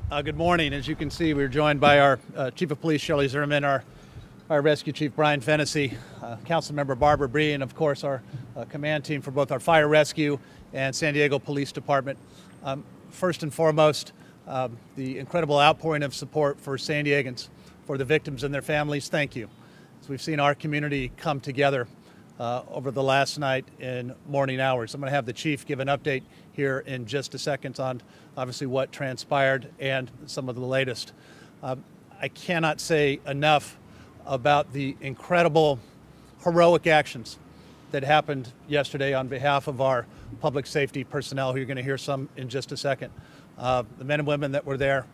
Good morning. As you can see, we're joined by our Chief of Police Shelley Zimmerman, our Rescue Chief Brian Fennessy, Councilmember Barbara Bree, and of course our command team for both our Fire Rescue and San Diego Police Department. First and foremost, the incredible outpouring of support for San Diegans, for the victims and their families. Thank you. As we've seen our community come together over the last night in morning hours. I'm going to have the Chief give an update here in just a second on obviously what transpired and some of the latest. I cannot say enough about the incredible heroic actions that happened yesterday on behalf of our public safety personnel, who you're going to hear some in just a second. The men and women that were there,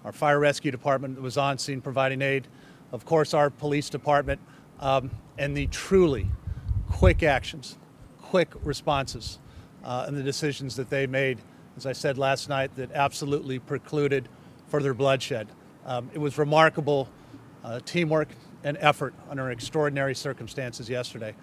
our fire rescue department that was on scene providing aid, of course our police department, and the truly quick actions, quick responses, and the decisions that they made, as I said last night, that absolutely precluded further bloodshed. It was remarkable teamwork and effort under extraordinary circumstances yesterday.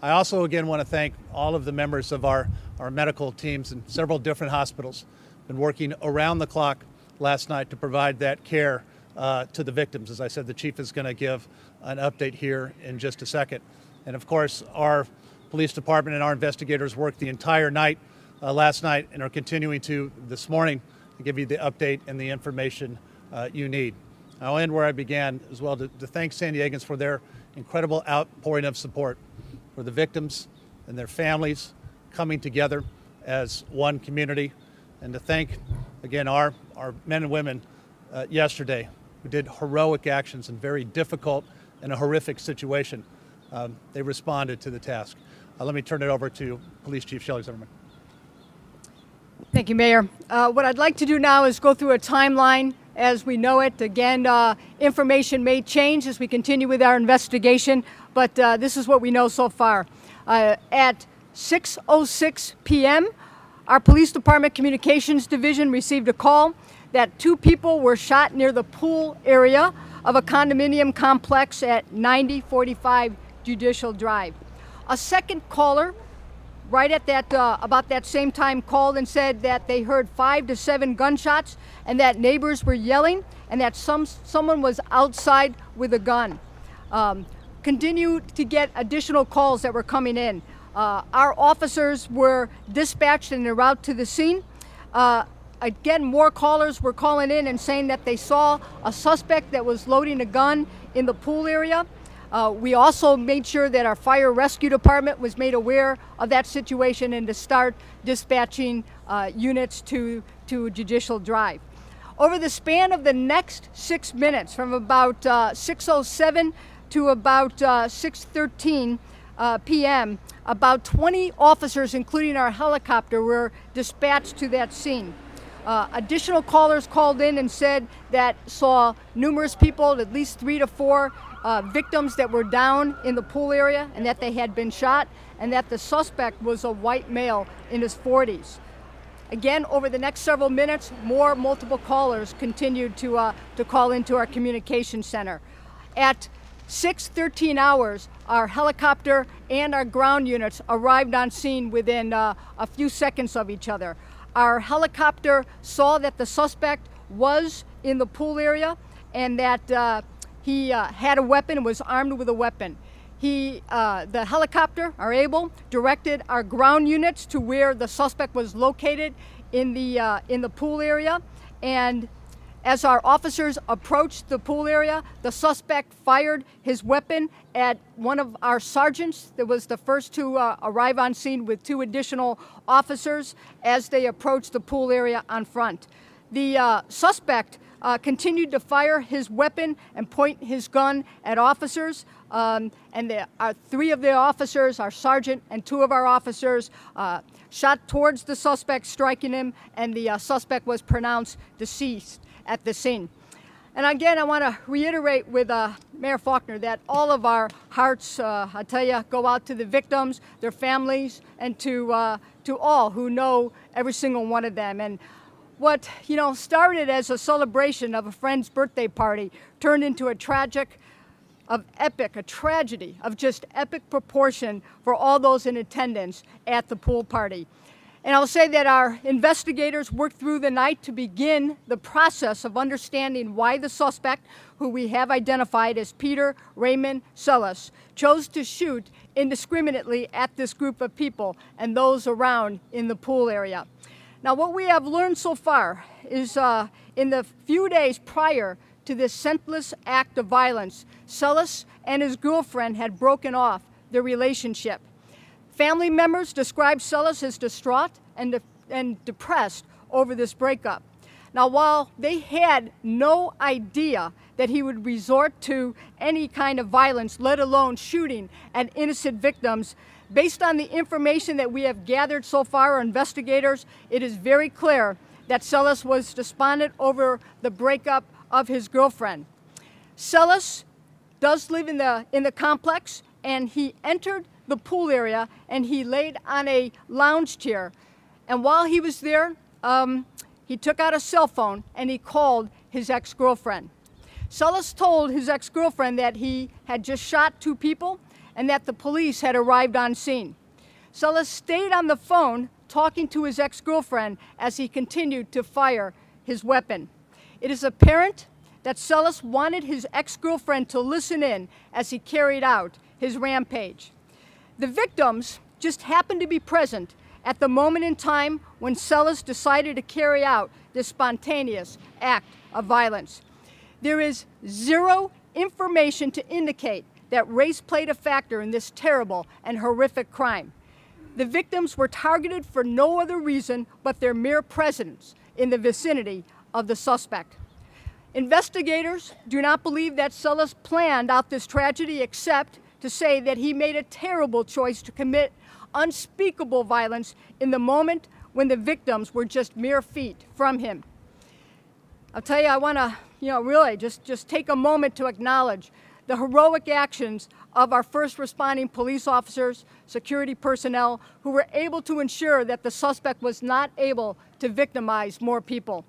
I also again want to thank all of the members of our medical teams in several different hospitals, been working around the clock last night to provide that care to the victims. As I said, the Chief is going to give an update here in just a second. And of course, our police department and our investigators worked the entire night last night and are continuing to this morning to give you the update and the information you need. I'll end where I began as well, to thank San Diegans for their incredible outpouring of support for the victims and their families coming together as one community, and to thank, again, our men and women yesterday who did heroic actions in very difficult and a horrific situation. They responded to the task. Let me turn it over to Police Chief Shelley Zimmerman. Thank you, Mayor. What I'd like to do now is go through a timeline as we know it. Again, information may change as we continue with our investigation, but this is what we know so far. At 6:06 p.m., our Police Department Communications Division received a call that 2 people were shot near the pool area of a condominium complex at 9045 Judicial Drive. A second caller, right at that about that same time, called and said that they heard 5 to 7 gunshots and that neighbors were yelling and that someone was outside with a gun. Continued to get additional calls that were coming in. Our officers were dispatched en route to the scene. Again, more callers were calling in and saying that they saw a suspect that was loading a gun in the pool area. We also made sure that our fire rescue department was made aware of that situation and to start dispatching units to Judicial Drive. Over the span of the next 6 minutes, from about 6:07 to about 6:13 p.m., about 20 officers, including our helicopter, were dispatched to that scene. Additional callers called in and said that saw numerous people, at least 3 to 4 victims that were down in the pool area and that they had been shot, and that the suspect was a white male in his 40s. Again, over the next several minutes, multiple callers continued to call into our communication center. At 6:13 hours, our helicopter and our ground units arrived on scene within a few seconds of each other. Our helicopter saw that the suspect was in the pool area and that he had a weapon, was armed with a weapon. The helicopter, our Able, directed our ground units to where the suspect was located in the pool area. And as our officers approached the pool area, the suspect fired his weapon at one of our sergeants that was the first to arrive on scene with 2 additional officers as they approached the pool area on front. The suspect continued to fire his weapon and point his gun at officers. And 3 of the officers, our sergeant and 2 of our officers, shot towards the suspect, striking him, and the suspect was pronounced deceased at the scene. And again, I want to reiterate with Mayor Faulkner that all of our hearts, I tell you, go out to the victims, their families, and to all who know every single one of them. And what started as a celebration of a friend's birthday party turned into a tragedy of just epic proportion for all those in attendance at the pool party. And I'll say that our investigators worked through the night to begin the process of understanding why the suspect, who we have identified as Peter Raymond Selis, chose to shoot indiscriminately at this group of people and those around in the pool area. Now, what we have learned so far is in the few days prior to this senseless act of violence, Selis and his girlfriend had broken off their relationship. Family members described Selis as distraught and depressed over this breakup. Now, while they had no idea that he would resort to any kind of violence, let alone shooting at innocent victims, based on the information that we have gathered so far, our investigators, it is very clear that Selis was despondent over the breakup of his girlfriend. Selis does live in the complex, and he entered the pool area and he laid on a lounge chair. And while he was there, he took out a cell phone and he called his ex-girlfriend. Selis told his ex-girlfriend that he had just shot 2 people and that the police had arrived on scene. Selis stayed on the phone talking to his ex-girlfriend as he continued to fire his weapon. It is apparent that Selis wanted his ex-girlfriend to listen in as he carried out his rampage. The victims just happened to be present at the moment in time when Selis decided to carry out this spontaneous act of violence. There is zero information to indicate that race played a factor in this terrible and horrific crime. The victims were targeted for no other reason but their mere presence in the vicinity of the suspect. Investigators do not believe that Selis planned out this tragedy, except to say that he made a terrible choice to commit unspeakable violence in the moment when the victims were just mere feet from him. I'll tell you, I want to, really just take a moment to acknowledge the heroic actions of our first responding police officers, security personnel, who were able to ensure that the suspect was not able to victimize more people.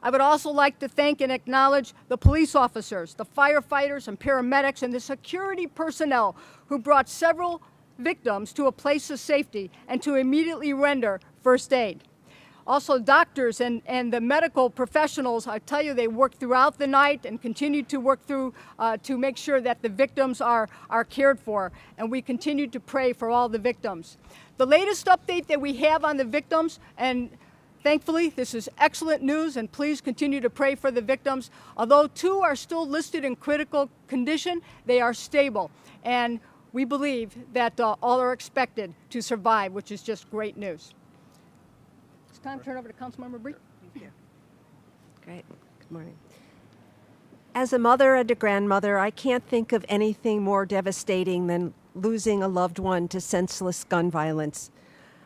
I would also like to thank and acknowledge the police officers, the firefighters and paramedics, and the security personnel who brought several victims to a place of safety and to immediately render first aid. Also, doctors and the medical professionals, I tell you, they worked throughout the night and continue to work through to make sure that the victims are cared for, and we continue to pray for all the victims. The latest update that we have on the victims, and thankfully, this is excellent news, and please continue to pray for the victims. Although 2 are still listed in critical condition, they are stable, and we believe that all are expected to survive, which is just great news. It's time to turn over to Councilmember Bree. Thank you. Great. Good morning. As a mother and a grandmother, I can't think of anything more devastating than losing a loved one to senseless gun violence.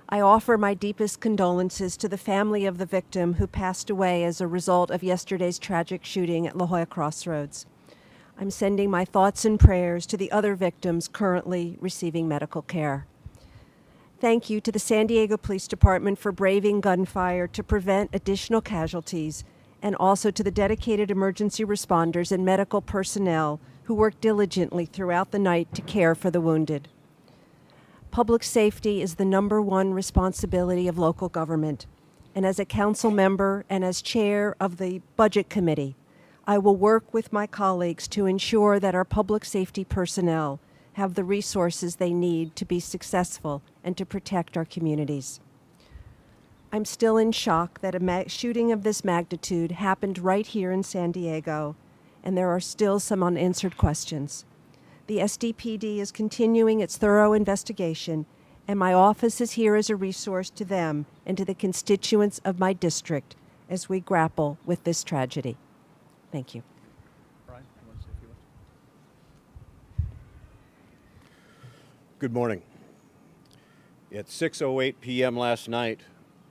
I offer my deepest condolences to the family of the victim who passed away as a result of yesterday's tragic shooting at La Jolla Crossroads. I'm sending my thoughts and prayers to the other victims currently receiving medical care. Thank you to the San Diego Police Department for braving gunfire to prevent additional casualties, and also to the dedicated emergency responders and medical personnel who worked diligently throughout the night to care for the wounded. Public safety is the #1 responsibility of local government, and as a council member and as chair of the Budget Committee, I will work with my colleagues to ensure that our public safety personnel have the resources they need to be successful and to protect our communities. I'm still in shock that a shooting of this magnitude happened right here in San Diego, and there are still some unanswered questions. The SDPD is continuing its thorough investigation, and my office is here as a resource to them and to the constituents of my district as we grapple with this tragedy. Thank you. Brian, you want to say a few words? Good morning. At 6:08 p.m. last night,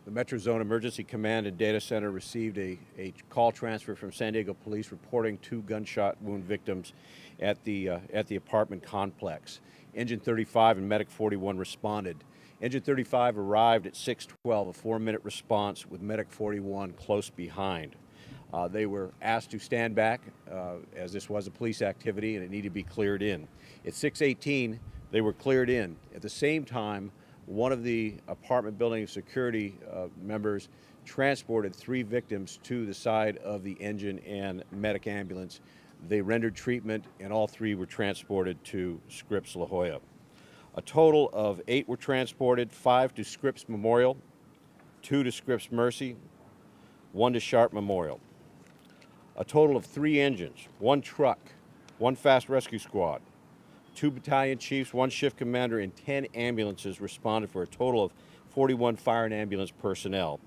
the Metro Zone Emergency Command and Data Center received a call transfer from San Diego Police reporting 2 gunshot wound victims at the apartment complex. Engine 35 and Medic 41 responded. Engine 35 arrived at 6:12, a 4-minute response with Medic 41 close behind. They were asked to stand back as this was a police activity and it needed to be cleared in. At 6:18, they were cleared in. At the same time, one of the apartment building security members transported 3 victims to the side of the engine and medic ambulance. They rendered treatment, and all 3 were transported to Scripps La Jolla. A total of 8 were transported, 5 to Scripps Memorial, 2 to Scripps Mercy, 1 to Sharp Memorial. A total of 3 engines, 1 truck, 1 fast rescue squad, 2 battalion chiefs, 1 shift commander, and 10 ambulances responded for a total of 41 fire and ambulance personnel.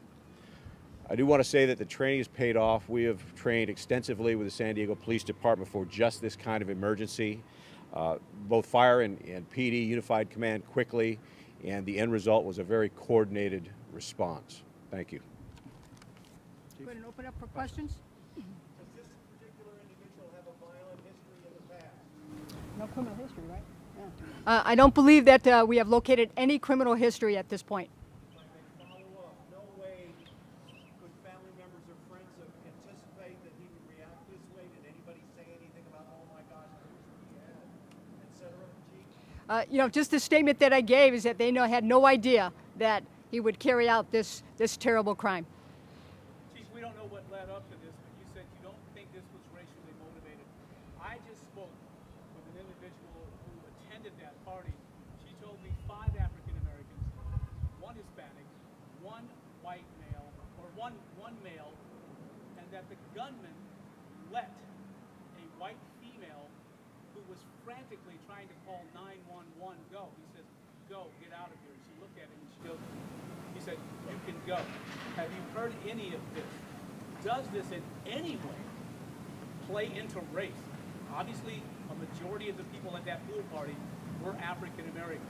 I do want to say that the training has paid off. We have trained extensively with the San Diego Police Department for just this kind of emergency. Both fire and PD unified command quickly, and the end result was a very coordinated response. Thank you. Go ahead and open up for questions. Does this particular individual have a violent history in the past? No criminal history, right? Yeah. I don't believe that we have located any criminal history at this point. Follow up. No way could family members or friends anticipate that he would react this way? Did anybody say anything about, oh my gosh, I wish we had, et cetera, Chief? You know, just the statement that I gave is that they had no idea that he would carry out this terrible crime. Chief, we don't know what led up to this, but you said you don't think this was racially motivated. I just spoke with an individual who attended that party. She told me 5 African Americans, 1 Hispanic, 1 white male, or one male, and that the gunman let a white female who was frantically trying to call 911 go. He says, go, get out of here. She looked at him and she goes, he said, you can go. Have you heard any of this? Does this in any way play into race? Obviously, a majority of the people at that pool party were African American.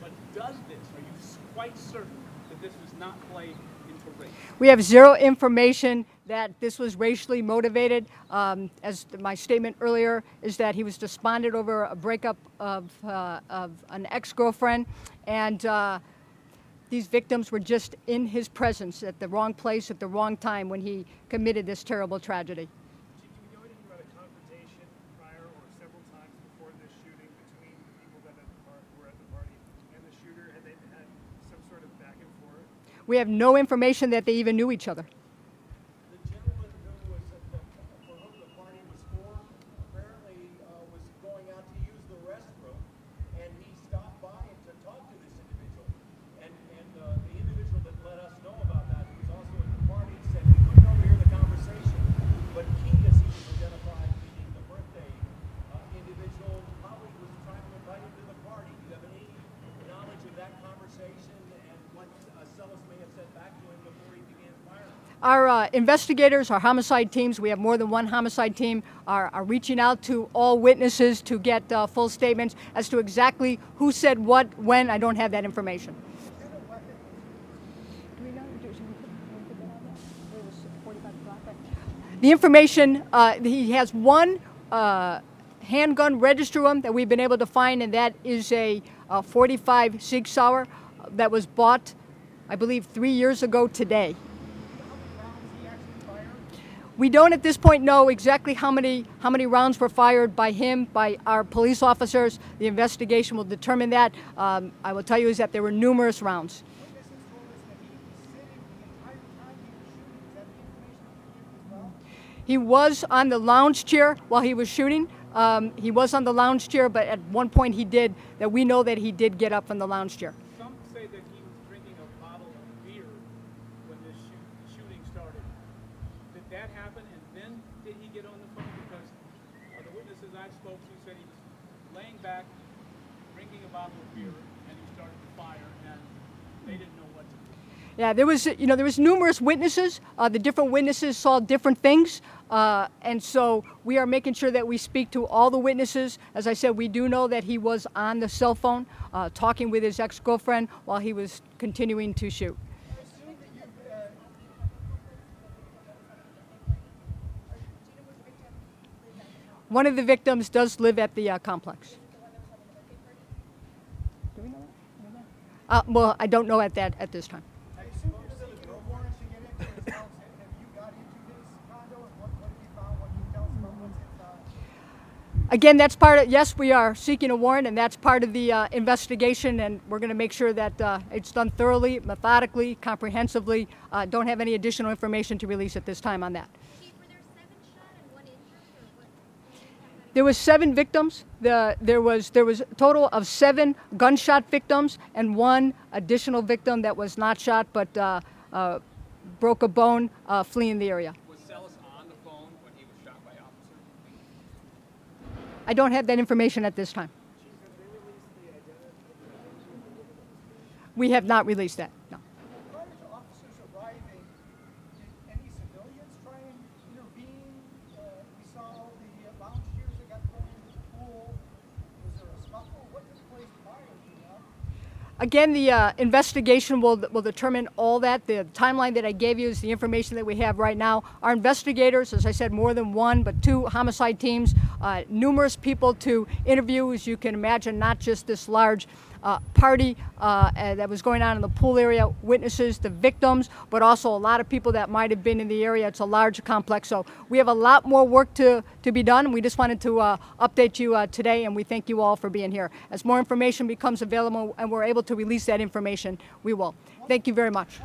But does this, are you quite certain that this does not play into race? We have zero information that this was racially motivated. As my statement earlier is that he was despondent over a breakup of an ex-girlfriend, and these victims were just in his presence at the wrong place at the wrong time when he committed this terrible tragedy. Chief, can we go ahead and hear about a confrontation prior or several times before this shooting between the people that were at the party and the shooter? Had they had some sort of back and forth? We have no information that they even knew each other. The gentleman who was for whom the party was for apparently was going out to use the restroom, and he stopped by to talk to this individual. And the individual that let us know about that, who was also at the party, said he couldn't overhear the conversation, but he, as he was identified, meaning the birthday individual, probably was trying to invite him to the party. Do you have any knowledge of that conversation and what Selis may have said back to him before he began firing? Our investigators, our homicide teams, we have more than one homicide team, are reaching out to all witnesses to get full statements as to exactly who said what, when. I don't have that information. The information, he has 1 handgun register room that we've been able to find, and that is a 45 Sig Sauer that was bought, I believe, 3 years ago today. We don't at this point know exactly how many rounds were fired by him, by our police officers. The investigation will determine that. I will tell you is that there were numerous rounds. He was on the lounge chair while he was shooting. He was on the lounge chair, but at one point we know that he did get up from the lounge chair. Some say that he was drinking a bottle of beer when this shooting started. Did that happen, and then did he get on the phone? Because the witnesses I spoke to said he was laying back, drinking a bottle of beer, and he started to fire, and they didn't know what to do. Yeah, there was numerous witnesses. The different witnesses saw different things, and so we are making sure that we speak to all the witnesses. As I said, we do know that he was on the cell phone talking with his ex-girlfriend while he was continuing to shoot. One of the victims does live at the complex. Do we know that? Well, I don't know at this time. Again, that's part of, yes, we are seeking a warrant, and that's part of the investigation, and we're going to make sure that it's done thoroughly, methodically, comprehensively. Don't have any additional information to release at this time on that. Chief, were there 7 shot and 1 injured, or what? There was 7 victims. There was a total of 7 gunshot victims and 1 additional victim that was not shot but broke a bone fleeing the area. Was Selis on the phone when he was shot by officers? I don't have that information at this time. We have not released that, no. Prior to officers arriving, did any civilians try and intervene? We saw the lounge chairs that got thrown into the pool. Was there a scuffle? What took place prior to that? Again, the investigation will determine all that. The timeline that I gave you is the information that we have right now. Our investigators, as I said, more than 1 but 2 homicide teams, numerous people to interview, as you can imagine, not just this large party that was going on in the pool area, witnesses, the victims, but also a lot of people that might have been in the area. It's a large complex, so we have a lot more work to be done. We just wanted to update you today, and we thank you all for being here. As more information becomes available and we're able to release that information, we will. Thank you very much.